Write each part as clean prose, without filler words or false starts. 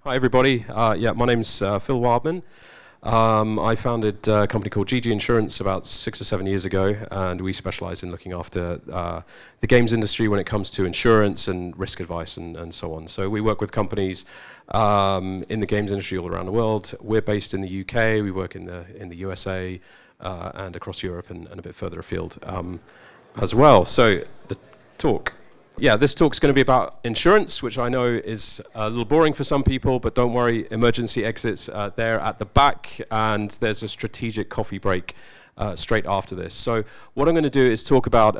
Hi everybody. My name's Phil Wildman. I founded a company called GG Insurance about 6 or 7 years ago, and we specialize in looking after the games industry when it comes to insurance and risk advice and so on. So we work with companies in the games industry all around the world. We're based in the UK. We work in the USA and across Europe and a bit further afield as well. So the talk. Yeah, this talk's going to be about insurance, which I know is a little boring for some people, but don't worry, emergency exits there at the back, and there's a strategic coffee break straight after this. So what I'm going to do is talk about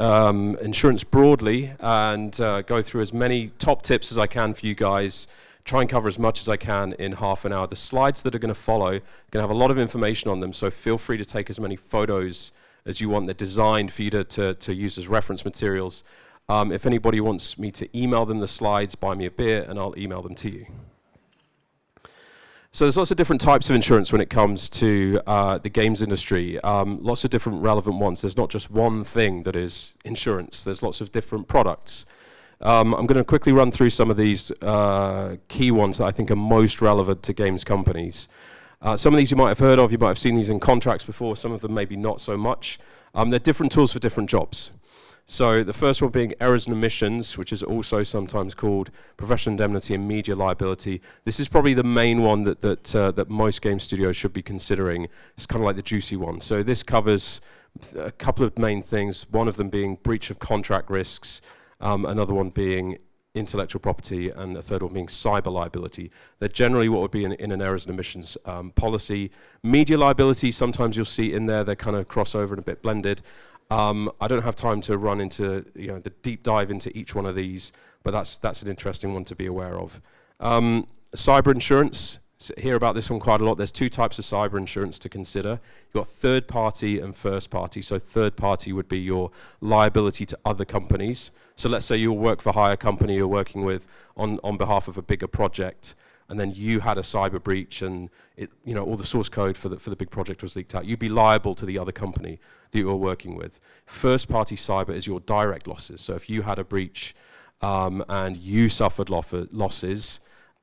insurance broadly and go through as many top tips as I can for you guys, try and cover as much as I can in half an hour. The slides that are going to follow are going to have a lot of information on them, so feel free to take as many photos as you want. They're designed for you to use as reference materials. If anybody wants me to email them the slides, buy me a beer and I'll email them to you. So there's lots of different types of insurance when it comes to the games industry. Lots of different relevant ones. There's not just one thing that is insurance. There's lots of different products. I'm going to quickly run through some of these key ones that I think are most relevant to games companies. Some of these you might have heard of. You might have seen these in contracts before. Some of them maybe not so much. They're different tools for different jobs. So the first one being errors and omissions, which is also sometimes called professional indemnity and media liability. This is probably the main one that most game studios should be considering. It's kind of like the juicy one. So this covers a couple of main things, one of them being breach of contract risks, another one being intellectual property, and a third one being cyber liability. They're generally what would be in an errors and omissions policy. Media liability, sometimes you'll see in there, they're kind of crossover and a bit blended. I don't have time to run into the deep dive into each one of these, but that's an interesting one to be aware of. Cyber insurance, hear about this one quite a lot. There's two types of cyber insurance to consider. You've got third party and first party. So third party would be your liability to other companies. So let's say you work for a hire company you're working with on behalf of a bigger project, and then you had a cyber breach and all the source code for the big project was leaked out. You'd be liable to the other company that you're working with. First party cyber is your direct losses. So if you had a breach and you suffered losses,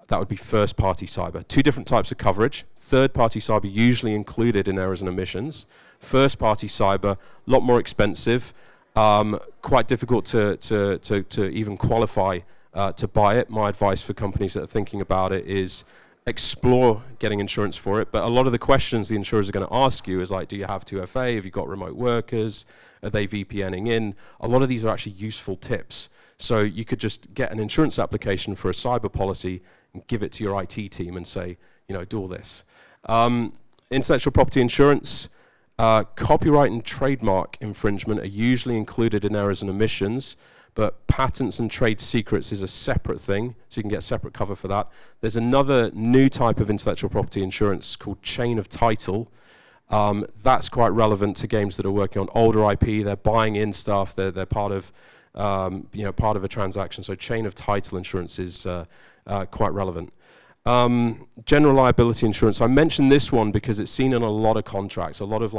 that would be first party cyber. Two different types of coverage. Third party cyber usually included in errors and omissions. First party cyber, a lot more expensive, quite difficult to even qualify to buy it. My advice for companies that are thinking about it is explore getting insurance for it. But a lot of the questions the insurers are going to ask you is like, do you have 2FA? Have you got remote workers? Are they VPNing in? A lot of these are actually useful tips. So you could just get an insurance application for a cyber policy and give it to your IT team and say, do all this. Intellectual property insurance, copyright and trademark infringement are usually included in errors and omissions. But patents and trade secrets is a separate thing, so you can get separate cover for that. There's another new type of intellectual property insurance called chain of title. That's quite relevant to games that are working on older IP. They're buying in stuff. They're part of part of a transaction. So chain of title insurance is quite relevant. General liability insurance. I mentioned this one because it's seen in a lot of contracts. A lot of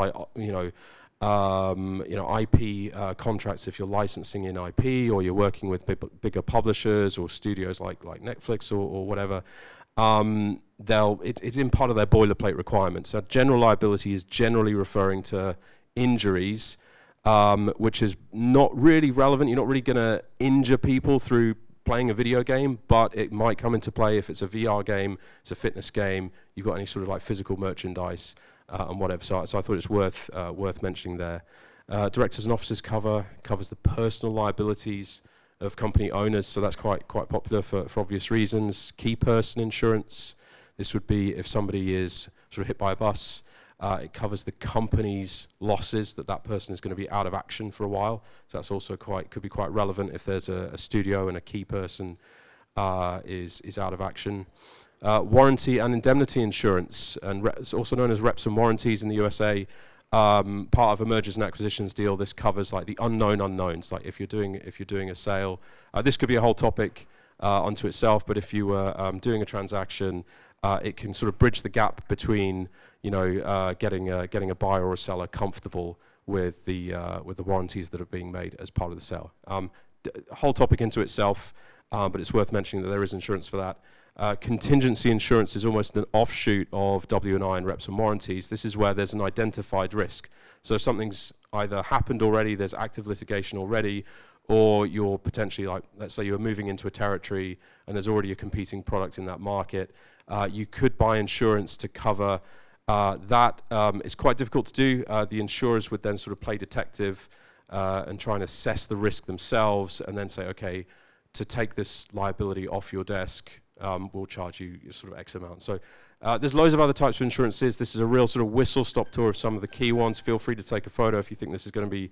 IP contracts if you're licensing in IP or you're working with bigger publishers or studios like Netflix or whatever. It's in part of their boilerplate requirements. So general liability is generally referring to injuries, which is not really relevant. You're not really going to injure people through playing a video game, but it might come into play if it's a VR game, it's a fitness game, you've got any sort of like physical merchandise. And whatever, so I thought it's worth mentioning there. Directors and officers covers the personal liabilities of company owners, so that's quite popular for obvious reasons. Key person insurance, this would be if somebody is sort of hit by a bus, it covers the company's losses that person is going to be out of action for a while. So that's also could be quite relevant if there's a studio and a key person is out of action. Warranty and indemnity insurance, and it's also known as reps and warranties in the USA. Part of a mergers and acquisitions deal, this covers like the unknown unknowns. Like if you're doing a sale, this could be a whole topic unto itself. But if you were doing a transaction, it can sort of bridge the gap between getting a buyer or a seller comfortable with the warranties that are being made as part of the sale. Whole topic into itself. but it's worth mentioning that there is insurance for that. Contingency insurance is almost an offshoot of W&I and reps and warranties. This is where there's an identified risk. So something's either happened already, there's active litigation already, or you're potentially, like, let's say you're moving into a territory and there's already a competing product in that market. You could buy insurance to cover that. It's quite difficult to do. The insurers would then sort of play detective and try and assess the risk themselves and then say, okay, to take this liability off your desk, we'll charge you sort of X amount. So there's loads of other types of insurances. This is a real sort of whistle-stop tour of some of the key ones. Feel free to take a photo if you think this is going to be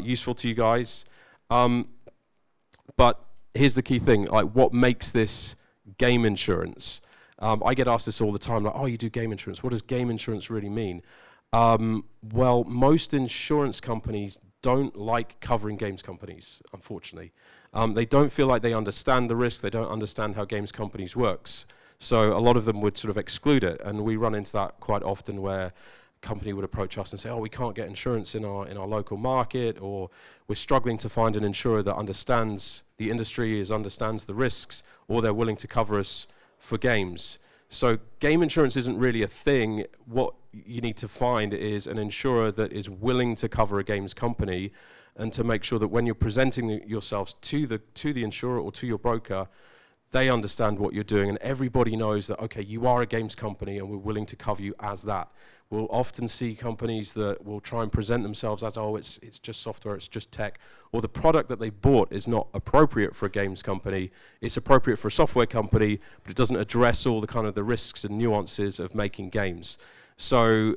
useful to you guys. But here's the key thing, like, what makes this game insurance? I get asked this all the time, like, oh, you do game insurance. What does game insurance really mean? Well, most insurance companies don't like covering games companies, unfortunately. They don't feel like they understand the risk. They don't understand how games companies works. So a lot of them would sort of exclude it, and we run into that quite often where a company would approach us and say, oh, we can't get insurance in our local market, or we're struggling to find an insurer that understands the industry, understands the risks, or they're willing to cover us for games. So game insurance isn't really a thing. What you need to find is an insurer that is willing to cover a games company, and to make sure that when you're presenting yourselves to the insurer or to your broker, they understand what you're doing, and everybody knows that, okay, you are a games company and we're willing to cover you as that. We'll often see companies that will try and present themselves as, oh, it's just software, it's just tech, or the product that they bought is not appropriate for a games company. It's appropriate for a software company, but it doesn't address all the kind of the risks and nuances of making games. So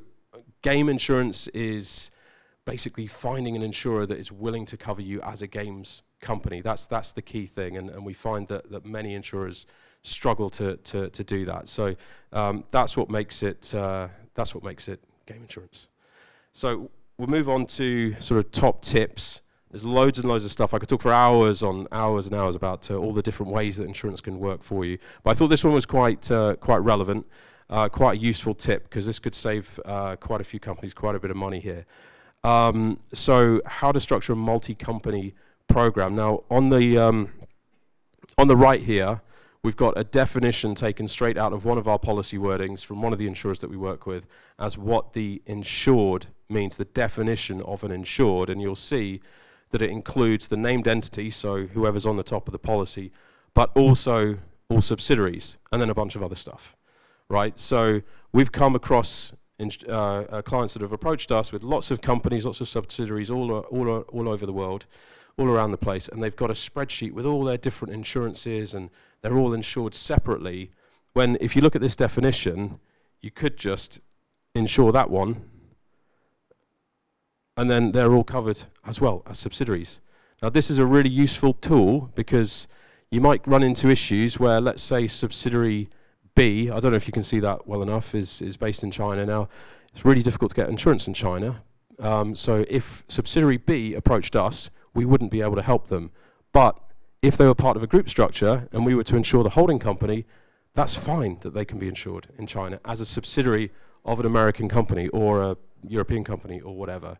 game insurance is basically finding an insurer that is willing to cover you as a games company. That's the key thing, and we find that many insurers struggle to do that. So that's what makes it game insurance. So we'll move on to sort of top tips. There's loads and loads of stuff. I could talk for hours and hours about all the different ways that insurance can work for you. But I thought this one was quite relevant, quite a useful tip, because this could save quite a few companies quite a bit of money here. So how to structure a multi-company program. Now on the right here, we've got a definition taken straight out of one of our policy wordings from one of the insurers that we work with as what the insured means, the definition of an insured, and you'll see that it includes the named entity, so whoever's on the top of the policy, but also all subsidiaries, and then a bunch of other stuff, right? So we've come across clients that have approached us with lots of companies, lots of subsidiaries all over the world, all around the place, and they've got a spreadsheet with all their different insurances, and they're all insured separately, when if you look at this definition, you could just insure that one, and then they're all covered as well as subsidiaries. Now this is a really useful tool, because you might run into issues where, let's say, subsidiary B, I don't know if you can see that well enough, is based in China now. It's really difficult to get insurance in China. So if subsidiary B approached us, we wouldn't be able to help them. But if they were part of a group structure and we were to insure the holding company, that's fine that they can be insured in China as a subsidiary of an American company or a European company or whatever.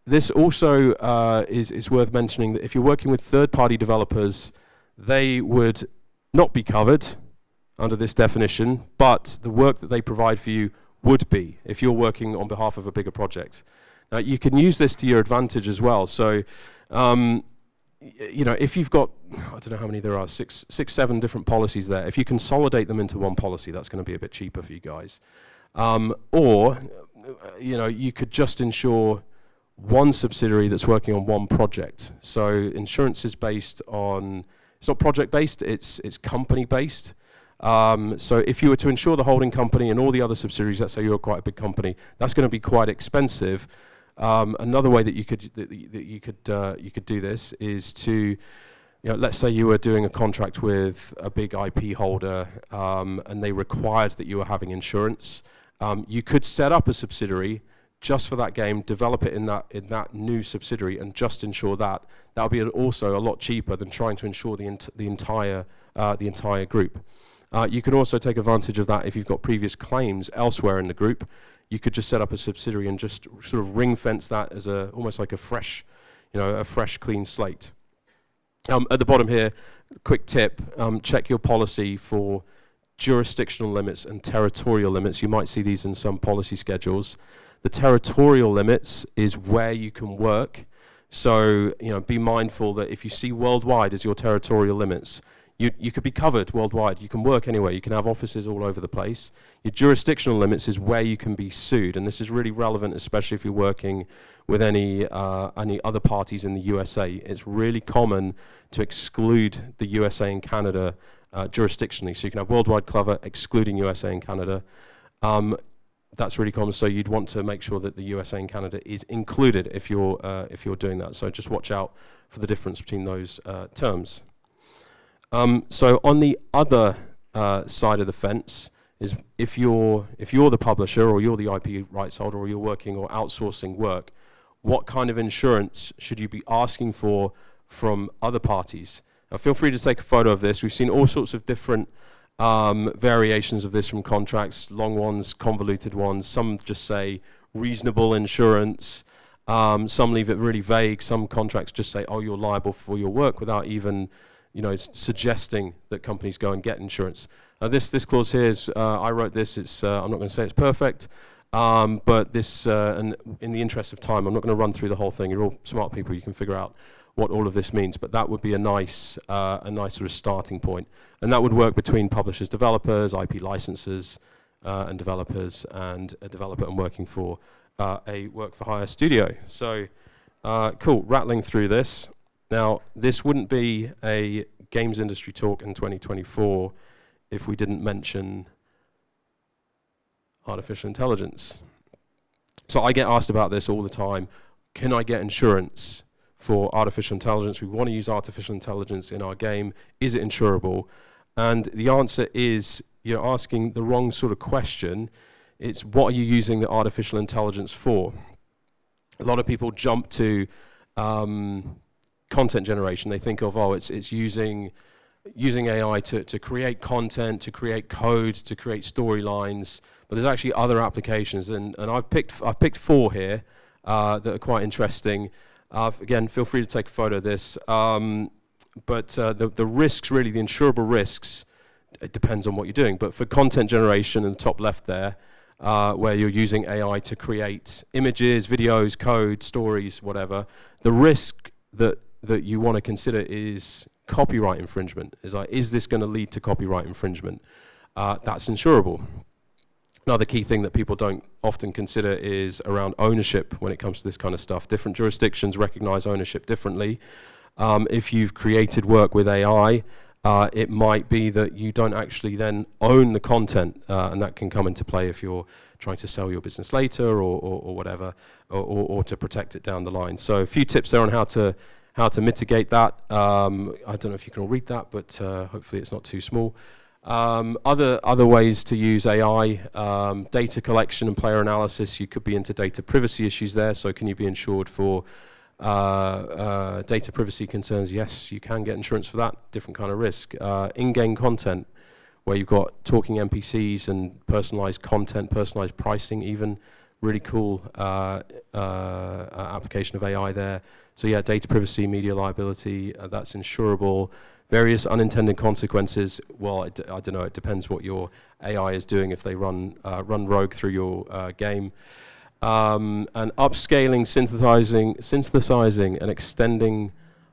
This also is worth mentioning that if you're working with third-party developers, they would not be covered under this definition, but the work that they provide for you would be, if you're working on behalf of a bigger project. Now, you can use this to your advantage as well. So, if you've got, I don't know how many there are, six, 7 different policies there, if you consolidate them into one policy, that's going to be a bit cheaper for you guys. Or, you could just insure one subsidiary that's working on one project. So insurance is based on, it's not project-based, it's company-based. So if you were to insure the holding company and all the other subsidiaries, let's say you're quite a big company, that's going to be quite expensive. Another way that you could do this is to, let's say you were doing a contract with a big IP holder, and they required that you were having insurance. You could set up a subsidiary just for that game, develop it in that new subsidiary, and just insure that. That would be also a lot cheaper than trying to insure the entire group. You can also take advantage of that if you've got previous claims elsewhere in the group. You could just set up a subsidiary and just sort of ring fence that as almost like a fresh, clean slate. At the bottom here, quick tip, check your policy for jurisdictional limits and territorial limits. You might see these in some policy schedules. The territorial limits is where you can work. So, be mindful that if you see worldwide as your territorial limits, you could be covered worldwide. You can work anywhere. You can have offices all over the place. Your jurisdictional limits is where you can be sued, and this is really relevant, especially if you're working with any other parties in the USA. It's really common to exclude the USA and Canada jurisdictionally. So you can have worldwide cover excluding USA and Canada. That's really common. So you'd want to make sure that the USA and Canada is included if you're doing that. So just watch out for the difference between those terms. So on the other side of the fence is if you're the publisher or you're the IP rights holder or you're working or outsourcing work, what kind of insurance should you be asking for from other parties? Now feel free to take a photo of this. We've seen all sorts of different variations of this from contracts, long ones, convoluted ones. Some just say reasonable insurance. Some leave it really vague. Some contracts just say, oh, you're liable for your work without even suggesting that companies go and get insurance. This clause here is, I wrote this, I'm not going to say it's perfect, but this, and in the interest of time, I'm not going to run through the whole thing. You're all smart people, you can figure out what all of this means, but that would be a nice sort of starting point. And that would work between publishers, developers, IP licensors, and developers, and a developer and working for a work-for-hire studio. So, cool, rattling through this. Now, this wouldn't be a games industry talk in 2024 if we didn't mention artificial intelligence. So I get asked about this all the time. Can I get insurance for artificial intelligence? We want to use artificial intelligence in our game. Is it insurable? And the answer is you're asking the wrong sort of question. It's what are you using the artificial intelligence for? A lot of people jump to content generation. They think of, it's using AI to create content, to create code, to create storylines. But there's actually other applications, and I've picked 4 here that are quite interesting. Again, feel free to take a photo of this. But the risks, really, the insurable risks, it depends on what you're doing. But for content generation in the top left there, where you're using AI to create images, videos, code, stories, whatever, the risk that you want to consider is copyright infringement. Is this going to lead to copyright infringement? That's insurable. Another key thing that people don't often consider is around ownership when it comes to this kind of stuff. Different jurisdictions recognize ownership differently. If you've created work with AI, it might be that you don't actually then own the content, and that can come into play if you're trying to sell your business later or whatever, or to protect it down the line. So a few tips there on how to mitigate that. I don't know if you can all read that, but hopefully it's not too small. Other ways to use AI, data collection and player analysis. You could be into data privacy issues there. So can you be insured for data privacy concerns? Yes, you can get insurance for that. Different kind of risk. In-game content, where you've got talking NPCs and personalized content, personalized pricing even. Really cool application of AI there. So yeah, data privacy, media liability, that's insurable. Various unintended consequences, well, I don't know, it depends what your AI is doing if they run rogue through your game. And upscaling, synthesizing, and extending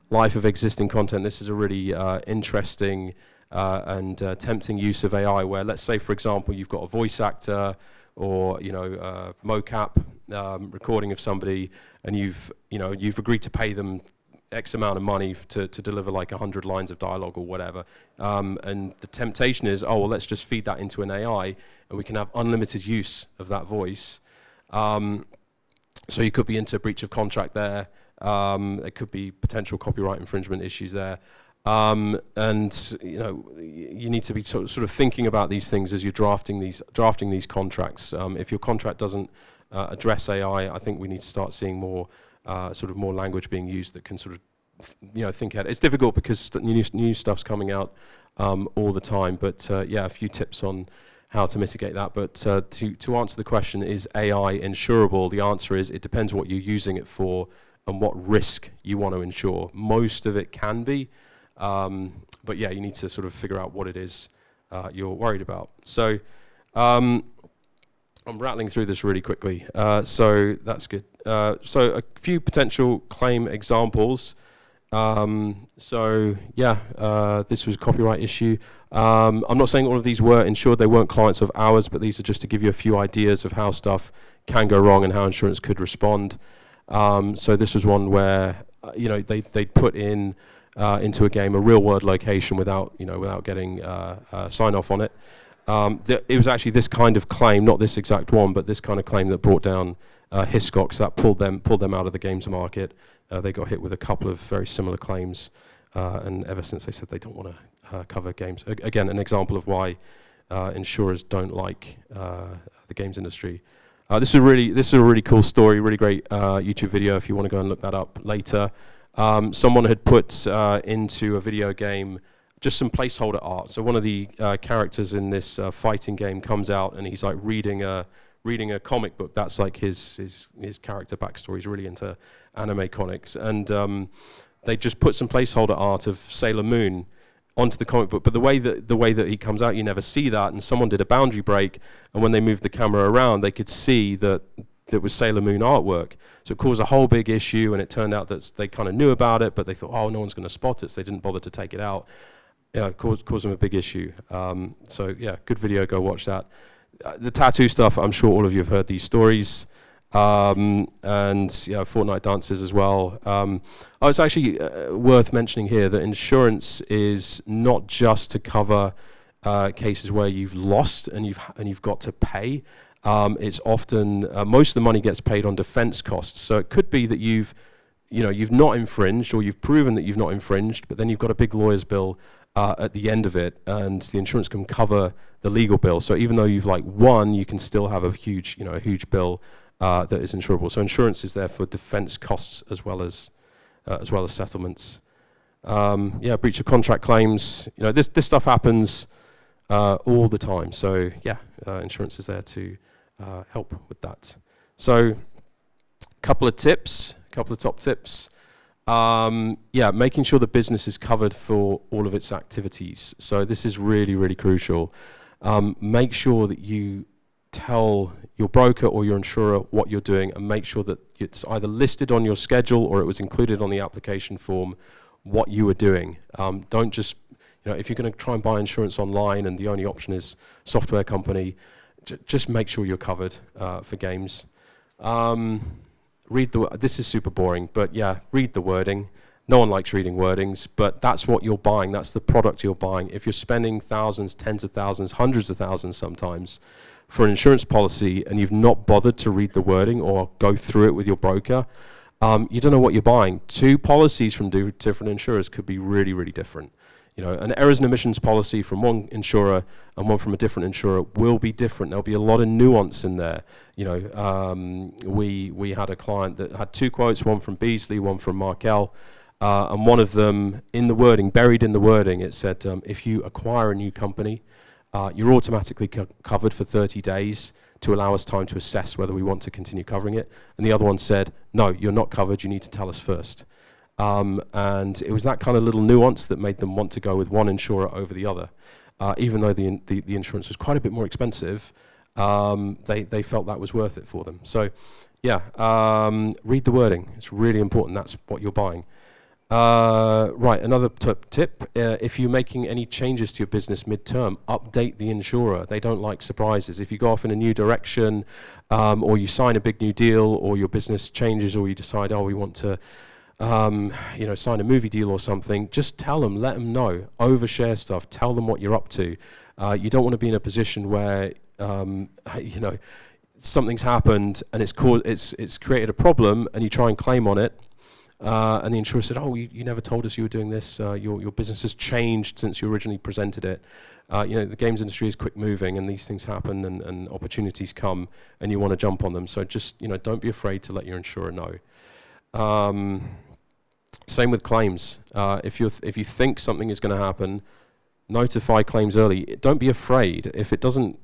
life of existing content. This is a really interesting and tempting use of AI where, let's say, for example, you've got a voice actor or mocap recording of somebody, and you've agreed to pay them X amount of money to deliver like 100 lines of dialogue or whatever. And the temptation is, let's just feed that into an AI and we can have unlimited use of that voice. So you could be into breach of contract there. There could be potential copyright infringement issues there. And you need to be sort of thinking about these things as you're drafting these contracts. If your contract doesn't address AI, I think we need to start seeing more more language being used that can sort of think ahead. It's difficult because new stuff's coming out all the time. But a few tips on how to mitigate that. But to answer the question, is AI insurable? The answer is it depends what you're using it for and what risk you want to insure. Most of it can be, but yeah, you need to sort of figure out what it is you're worried about. So I'm rattling through this really quickly, so that's good. So a few potential claim examples. So yeah, this was a copyright issue. I'm not saying all of these were insured, they weren't clients of ours, but these are just to give you a few ideas of how stuff can go wrong and how insurance could respond. So this was one where they'd put in into a game a real world location without getting sign off on it. It was actually this kind of claim, not this exact one, but this kind of claim that brought down Hiscox, that pulled them out of the games market. They got hit with a couple of very similar claims, and ever since they said they don't want to cover games. Again, an example of why insurers don't like the games industry. This is a really cool story, really great YouTube video if you want to go and look that up later. Someone had put into a video game just some placeholder art. So one of the characters in this fighting game comes out and he's like reading a comic book. That's like his character backstory. He's really into anime comics, and they just put some placeholder art of Sailor Moon onto the comic book. But the way that he comes out, you never see that. And someone did a boundary break, and when they moved the camera around, they could see that it was Sailor Moon artwork. So it caused a whole big issue, and it turned out that they kind of knew about it, but they thought, oh, no one's going to spot it, so they didn't bother to take it out. Yeah, it caused them a big issue. So yeah, good video, go watch that. The tattoo stuff, I'm sure all of you have heard these stories. And yeah, Fortnite dances as well. It's actually worth mentioning here that insurance is not just to cover cases where you've lost and you've got to pay. It's often most of the money gets paid on defense costs. So it could be that you've not infringed, or you've proven that you've not infringed, but then you've got a big lawyer's bill at the end of it, and the insurance can cover the legal bill. So even though you've won, you can still have a huge bill that is insurable. So insurance is there for defense costs as well as settlements. Yeah, breach of contract claims. This stuff happens all the time. So yeah, insurance is there to help with that. So couple of top tips. Yeah, making sure the business is covered for all of its activities. So this is really, really crucial. Make sure that you tell your broker or your insurer what you're doing, and make sure that it's either listed on your schedule or it was included on the application form what you were doing. Don't just, if you're going to try and buy insurance online and the only option is software company, just make sure you're covered for games. This is super boring, but yeah, read the wording. No one likes reading wordings, but that's what you're buying. That's the product you're buying. If you're spending thousands, tens of thousands, hundreds of thousands sometimes for an insurance policy and you've not bothered to read the wording or go through it with your broker, you don't know what you're buying. Two policies from different insurers could be really, really different. An errors and omissions policy from one insurer and one from a different insurer will be different. There'll be a lot of nuance in there. We had a client that had two quotes, one from Beasley, one from Markel, and one of them in the wording, buried in the wording, it said, if you acquire a new company, you're automatically covered for 30 days to allow us time to assess whether we want to continue covering it. And the other one said, no, you're not covered, you need to tell us first. And it was that kind of little nuance that made them want to go with one insurer over the other. Even though the insurance was quite a bit more expensive, they felt that was worth it for them. So yeah, read the wording. It's really important. That's what you're buying. Right, another tip, if you're making any changes to your business mid-term, update the insurer. They don't like surprises. If you go off in a new direction, or you sign a big new deal, or your business changes, or you decide, we want to sign a movie deal or something, just tell them, let them know, overshare stuff, tell them what you're up to. You don't want to be in a position where, something's happened and it's created a problem and you try and claim on it. And the insurer said, you never told us you were doing this. Your business has changed since you originally presented it. The games industry is quick moving and these things happen and opportunities come and you want to jump on them. So just, don't be afraid to let your insurer know. Same with claims. If you think something is going to happen, notify claims early. Don't be afraid. If it doesn't,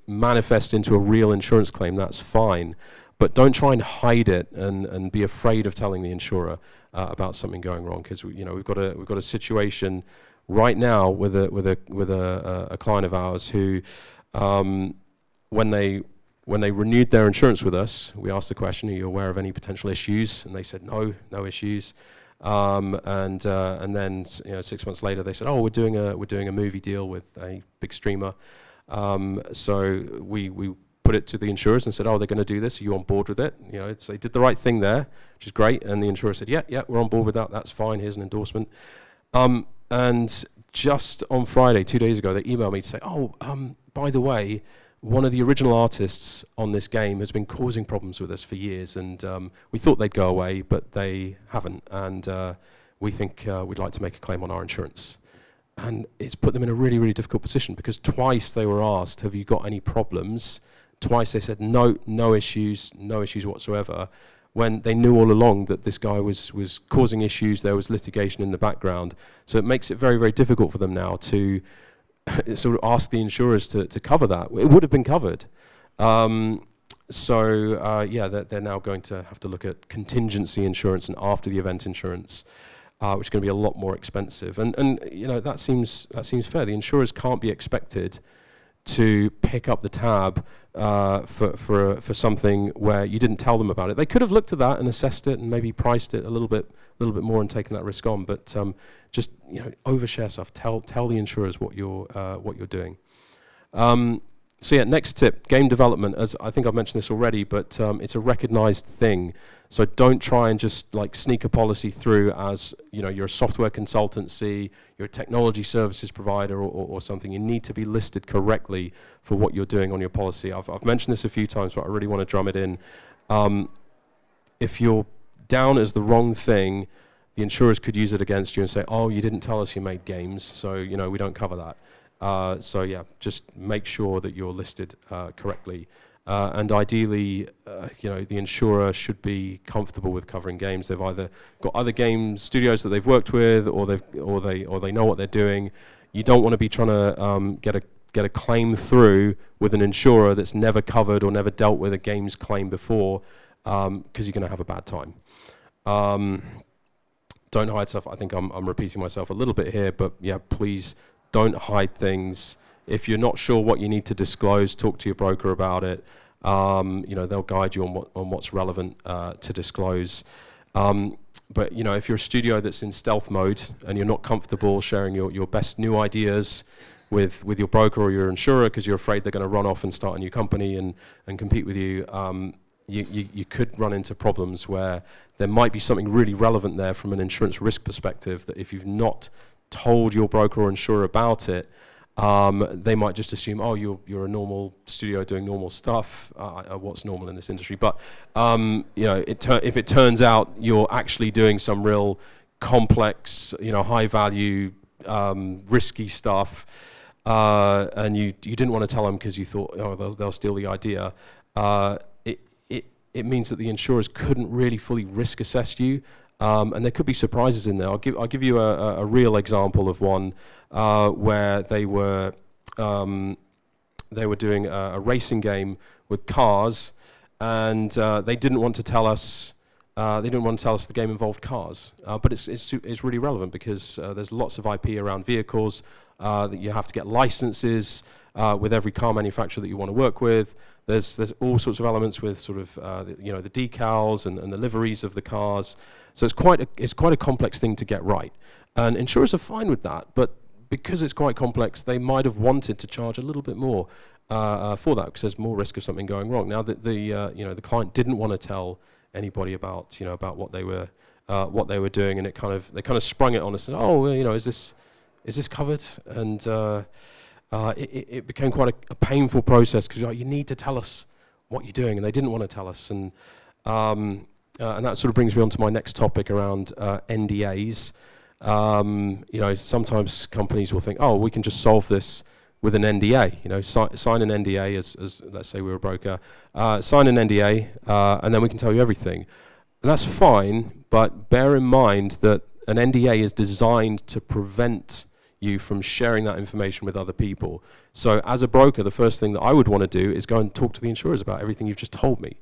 manifest into a real insurance claim, that's fine. but don't try and hide it and be afraid of telling the insurer about something going wrong, because we've got a situation right now with a client of ours who, when they renewed their insurance with us, we asked the question, are you aware of any potential issues? And they said no issues. And then 6 months later they said, we're doing a movie deal with a big streamer. So we put it to the insurers and said, they're going to do this. Are you on board with it? They did the right thing there, which is great. And the insurer said, yeah, we're on board with that. That's fine. Here's an endorsement. And just on Friday, 2 days ago, they emailed me to say, by the way, one of the original artists on this game has been causing problems with us for years, and we thought they'd go away, but they haven't, and we think we'd like to make a claim on our insurance. And it's put them in a really, really difficult position, because twice they were asked, have you got any problems? Twice they said, no issues whatsoever, when they knew all along that this guy was causing issues, there was litigation in the background. So it makes it very, very difficult for them now to sort of ask the insurers to cover that. It would have been covered. They're now going to have to look at contingency insurance and after the event insurance, which is going to be a lot more expensive. And that seems fair. The insurers can't be expected to pick up the tab for something where you didn't tell them about it. They could have looked at that and assessed it and maybe priced it a little bit more and taken that risk on. But just overshare stuff. Tell the insurers what you're doing. Next tip: game development. As I think I've mentioned this already, but it's a recognized thing. So don't try and just sneak a policy through as you're a software consultancy, you're a technology services provider, or something. You need to be listed correctly for what you're doing on your policy. I've mentioned this a few times, but I really want to drum it in. If you're down as the wrong thing, the insurers could use it against you and say, you didn't tell us you made games, so we don't cover that. Just make sure that you're listed correctly. And ideally, the insurer should be comfortable with covering games. They've either got other game studios that they've worked with, or they know what they're doing. You don't want to be trying to get a claim through with an insurer that's never covered or never dealt with a games claim before, because you're going to have a bad time. Don't hide stuff. I think I'm repeating myself a little bit here, but please don't hide things. If you're not sure what you need to disclose, talk to your broker about it. They'll guide you on what's relevant to disclose. But if you're a studio that's in stealth mode and you're not comfortable sharing your best new ideas with your broker or your insurer because you're afraid they're going to run off and start a new company and compete with you, you could run into problems where there might be something really relevant there from an insurance risk perspective that if you've not told your broker or insurer about it, they might just assume, you're a normal studio doing normal stuff. What's normal in this industry? But if it turns out you're actually doing some real complex, high value, risky stuff, and you didn't want to tell them because you thought, they'll steal the idea. It means that the insurers couldn't really fully risk assess you. And there could be surprises in there. I'll give you a real example of one where they were doing a racing game with cars, and they didn't want to tell us. The game involved cars, but it's really relevant because there's lots of IP around vehicles that you have to get licenses with every car manufacturer that you want to work with. There's all sorts of elements with sort of the decals and the liveries of the cars. So it's quite a complex thing to get right, and insurers are fine with that. But because it's quite complex, they might have wanted to charge a little bit more for that because there's more risk of something going wrong. Now the client didn't want to tell anybody about what they were doing, and they kind of sprung it on us and said, is this covered? And it became quite a painful process because you need to tell us what you're doing, and they didn't want to tell us. And that sort of brings me on to my next topic around NDAs. Sometimes companies will think, we can just solve this with an NDA. Sign an NDA as let's say we're a broker. Sign an NDA, and then we can tell you everything. And that's fine, but bear in mind that an NDA is designed to prevent you from sharing that information with other people. So as a broker, the first thing that I would want to do is go and talk to the insurers about everything you've just told me.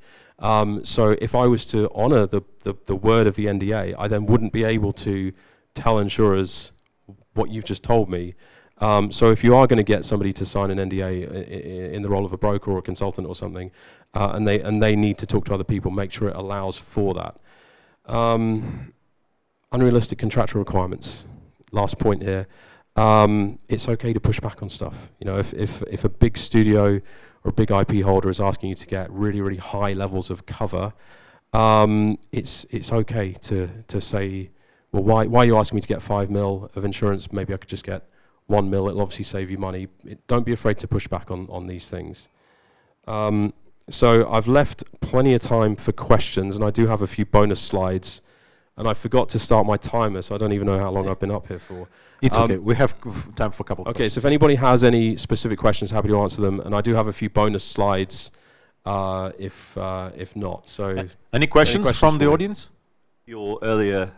So if I was to honor the word of the NDA, I then wouldn't be able to tell insurers what you've just told me. So if you are going to get somebody to sign an NDA in the role of a broker or a consultant or something, and they need to talk to other people, make sure it allows for that. Unrealistic contractual requirements. Last point here. It's okay to push back on stuff. You know, if a big studio or a big IP holder is asking you to get really, really high levels of cover, it's okay to say, well, why are you asking me to get 5 mil of insurance? Maybe I could just get 1 mil. It'll obviously save you money. Don't be afraid to push back on these things. So I've left plenty of time for questions, and I do have a few bonus slides. And I forgot to start my timer, so I don't even know how long I've been up here for. It's okay. We have time for a couple of questions. Okay, so if anybody has any specific questions, happy to answer them. And I do have a few bonus slides if not. So any questions from the audience? Your earlier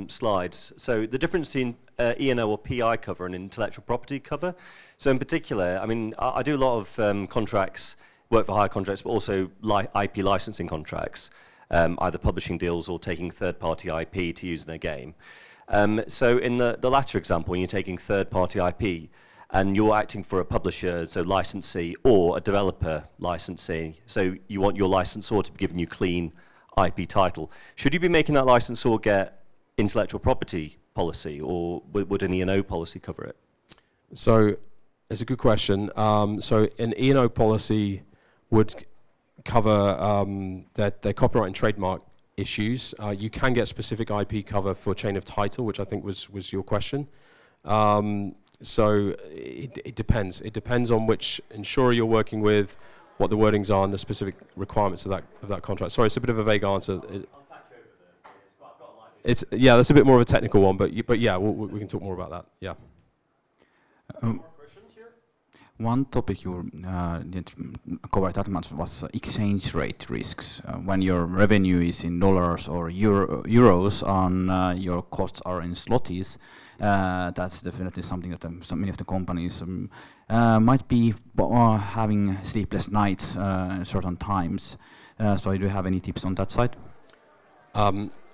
slides. So the difference in E&O or PI cover and intellectual property cover. So in particular, I mean, I do a lot of contracts, work for hire contracts, but also IP licensing contracts. Either publishing deals or taking third-party IP to use in a game. So in the latter example, when you're taking third-party IP and you're acting for a publisher, so licensee, or a developer licensee, so you want your licensor to be giving you clean IP title, should you be making that licensor get intellectual property policy, or would an E&O policy cover it? So it's a good question. So an E&O policy would cover their copyright and trademark issues. You can get specific IP cover for chain of title, which I think was your question. So it depends. It depends on which insurer you're working with, what the wordings are, and the specific requirements of that contract. Sorry, it's a bit of a vague answer. Yeah, that's a bit more of a technical one, but yeah, we can talk more about that. Yeah. One topic you didn't cover that much was exchange rate risks. When your revenue is in dollars or euros and your costs are in zlotys, that's definitely something that many of the companies might be having sleepless nights at certain times. So do you have any tips on that side?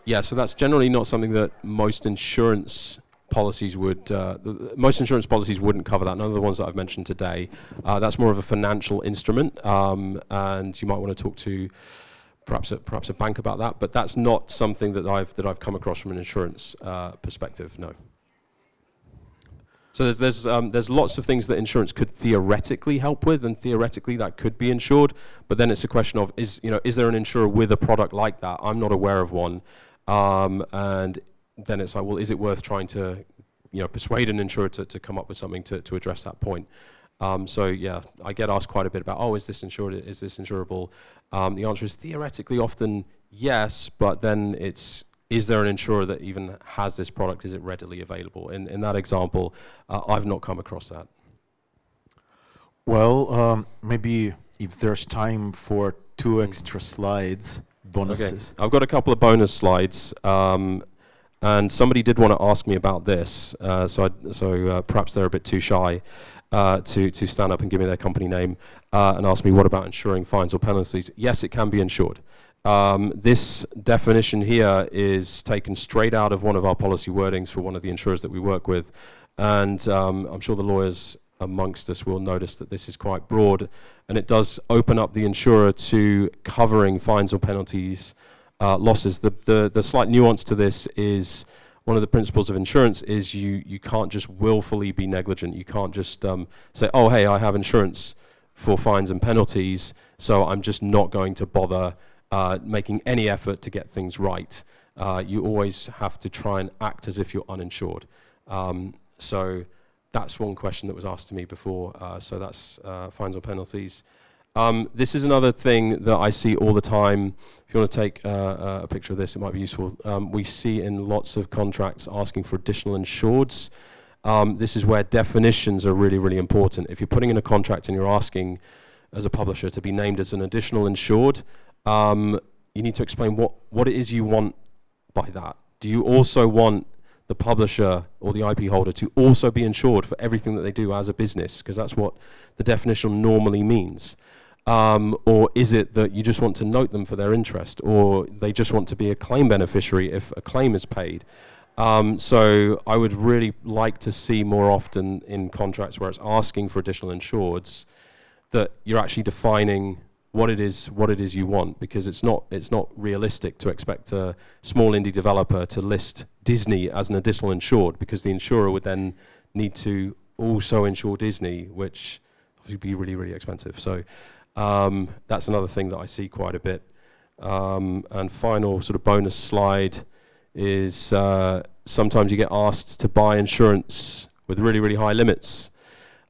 Yeah, so that's generally not something that most insurance policies would, most insurance policies wouldn't cover that. None of the ones that I've mentioned today. That's more of a financial instrument, and you might want to talk to perhaps a bank about that. But that's not something that I've come across from an insurance perspective. No. So there's lots of things that insurance could theoretically help with, and theoretically that could be insured. But then it's a question of is there an insurer with a product like that? I'm not aware of one, and then it's like, well, is it worth trying to, persuade an insurer to come up with something to address that point? So yeah, I get asked quite a bit about, is this insured? Is this insurable? The answer is theoretically often yes, but then is there an insurer that even has this product? Is it readily available? In that example, I've not come across that. Well, maybe if there's time for 2 extra slides, bonuses. Okay. I've got a couple of bonus slides. And somebody did want to ask me about this, so perhaps they're a bit too shy to stand up and give me their company name and ask me what about insuring fines or penalties. Yes, it can be insured. This definition here is taken straight out of one of our policy wordings for one of the insurers that we work with, and I'm sure the lawyers amongst us will notice that this is quite broad, and it does open up the insurer to covering fines or penalties. Losses. The slight nuance to this is one of the principles of insurance is you can't just willfully be negligent. You can't just say, oh, hey, I have insurance for fines and penalties, so I'm just not going to bother making any effort to get things right. You always have to try and act as if you're uninsured. So that's one question that was asked to me before. So that's fines or penalties. This is another thing that I see all the time. If you want to take a picture of this, it might be useful. We see in lots of contracts asking for additional insureds. This is where definitions are really, really important. If you're putting in a contract and you're asking as a publisher to be named as an additional insured, you need to explain what it is you want by that. Do you also want the publisher or the IP holder to also be insured for everything that they do as a business, because that's what the definition normally means? Or is it that you just want to note them for their interest, or they just want to be a claim beneficiary if a claim is paid? So I would really like to see more often in contracts where it's asking for additional insureds that you're actually defining what it is you want, because it's not realistic to expect a small indie developer to list Disney as an additional insured, because the insurer would then need to also insure Disney, which would be really, really expensive. So that's another thing that I see quite a bit. And final sort of bonus slide is sometimes you get asked to buy insurance with really, really high limits.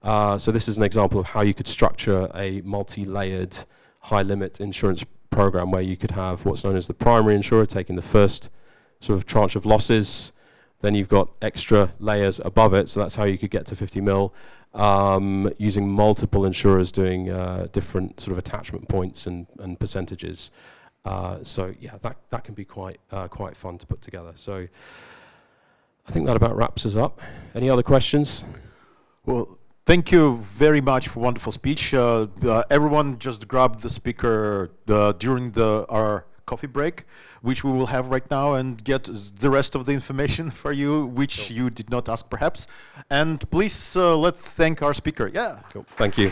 So this is an example of how you could structure a multi-layered high-limit insurance program where you could have what's known as the primary insurer taking the first sort of tranche of losses. Then you've got extra layers above it, so that's how you could get to 50 mil, using multiple insurers doing different sort of attachment points and percentages. So yeah, that can be quite fun to put together. So I think that about wraps us up. Any other questions? Well, thank you very much for wonderful speech. Everyone just grab the speaker during our coffee break, which we will have right now, and get the rest of the information for you, which you did not ask perhaps. And please let's thank our speaker. Yeah. Cool. Thank you.